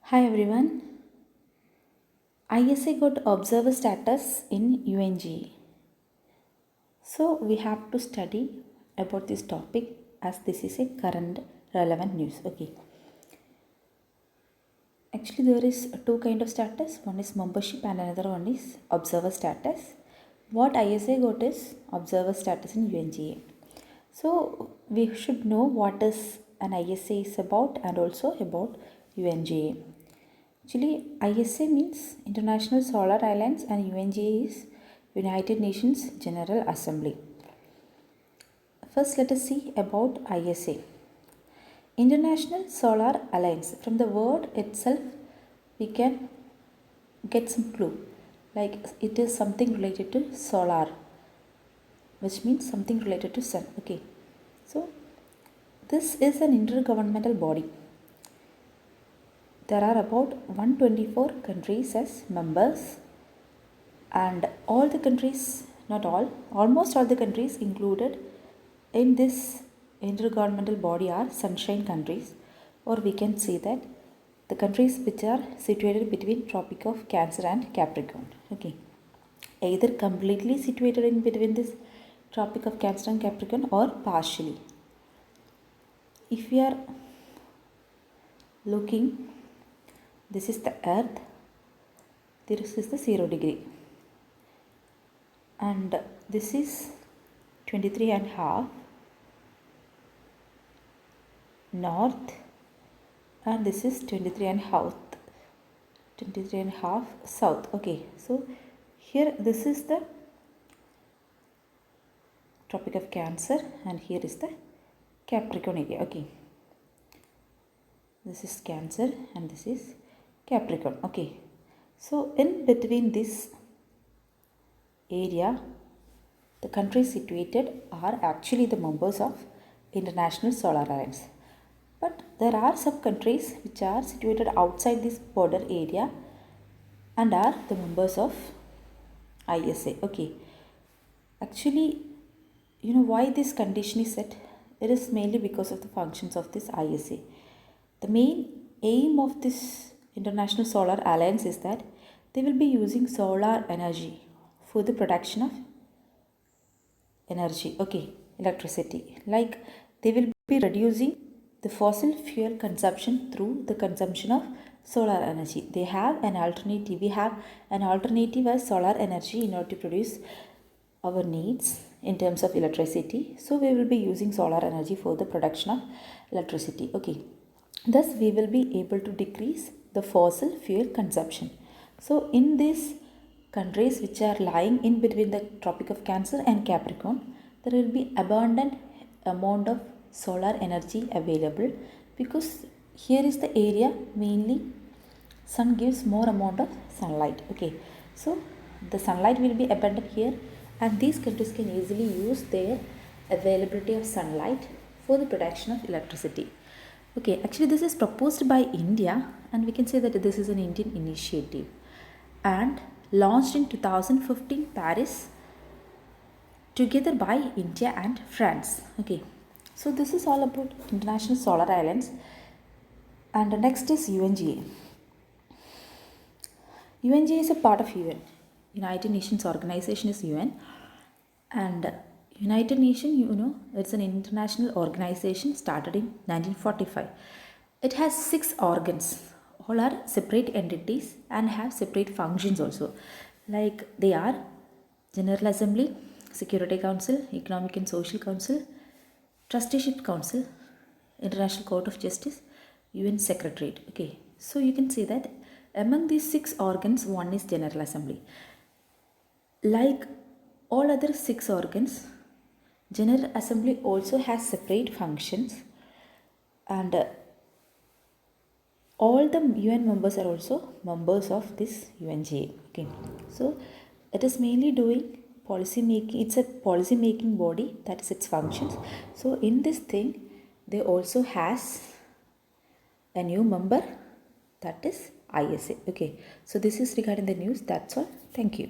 Hi everyone. ISA got observer status in UNGA. So we have to study about this topic as this is a current relevant news. Okay. Actually there is two kind of status. One is membership and another one is observer status. What ISA got is observer status in UNGA. So we should know what is an ISA is about and also about UNGA. Actually, ISA means International Solar Alliance and UNGA is United Nations General Assembly. First, let us see about ISA. International Solar Alliance. From the word itself, we can get some clue. Like it is something related to solar, which means something related to sun. Okay. So, this is an intergovernmental body. There are about 124 countries as members, and all the countries, not all, almost all the countries included in this intergovernmental body are sunshine countries, or we can say that the countries which are situated between Tropic of Cancer and Capricorn. Okay, either completely situated in between this Tropic of Cancer and Capricorn or partially. If we are looking, this is the earth, this is the 0 degree, and this is 23 and half north, and this is 23 and half south. Okay, so here this is the Tropic of Cancer and here is the Capricorn area. Okay, this is Cancer and this is Capricorn. Okay, so in between this area, the countries situated are actually the members of International Solar Alliance. But there are some countries which are situated outside this border area and are the members of ISA. Okay, actually, you know why this condition is set? It is mainly because of the functions of this ISA. The main aim of this International Solar Alliance is that they will be using solar energy for the production of energy. Okay, electricity. Like they will be reducing the fossil fuel consumption through the consumption of solar energy. They have an alternative. We have an alternative as solar energy in order to produce our needs in terms of electricity. So we will be using solar energy for the production of electricity. Okay, thus we will be able to decrease the fossil fuel consumption. So in these countries which are lying in between the Tropic of Cancer and Capricorn, there will be abundant amount of solar energy available, because here is the area mainly sun gives more amount of sunlight. Okay, so the sunlight will be abundant here, and these countries can easily use their availability of sunlight for the production of electricity. Okay, actually this is proposed by India, and we can say that this is an Indian initiative and launched in 2015 Paris together by India and France. Okay, so this is all about International Solar Alliance, and next is UNGA. UNGA is a part of UN. United Nations organization is UN, and United Nations, you know, it's an international organization started in 1945. It has 6 organs. All are separate entities and have separate functions also. Like they are General Assembly, Security Council, Economic and Social Council, Trusteeship Council, International Court of Justice, UN Secretariat. Okay, so you can see that among these 6 organs, one is General Assembly. Like all other 6 organs, General Assembly also has separate functions, and all the UN members are also members of this UNGA. Okay, so it is mainly doing policy making. It's a policy making body, that is its functions. So in this thing, they also has a new member, that is ISA. Okay, so this is regarding the news. That's all. Thank you.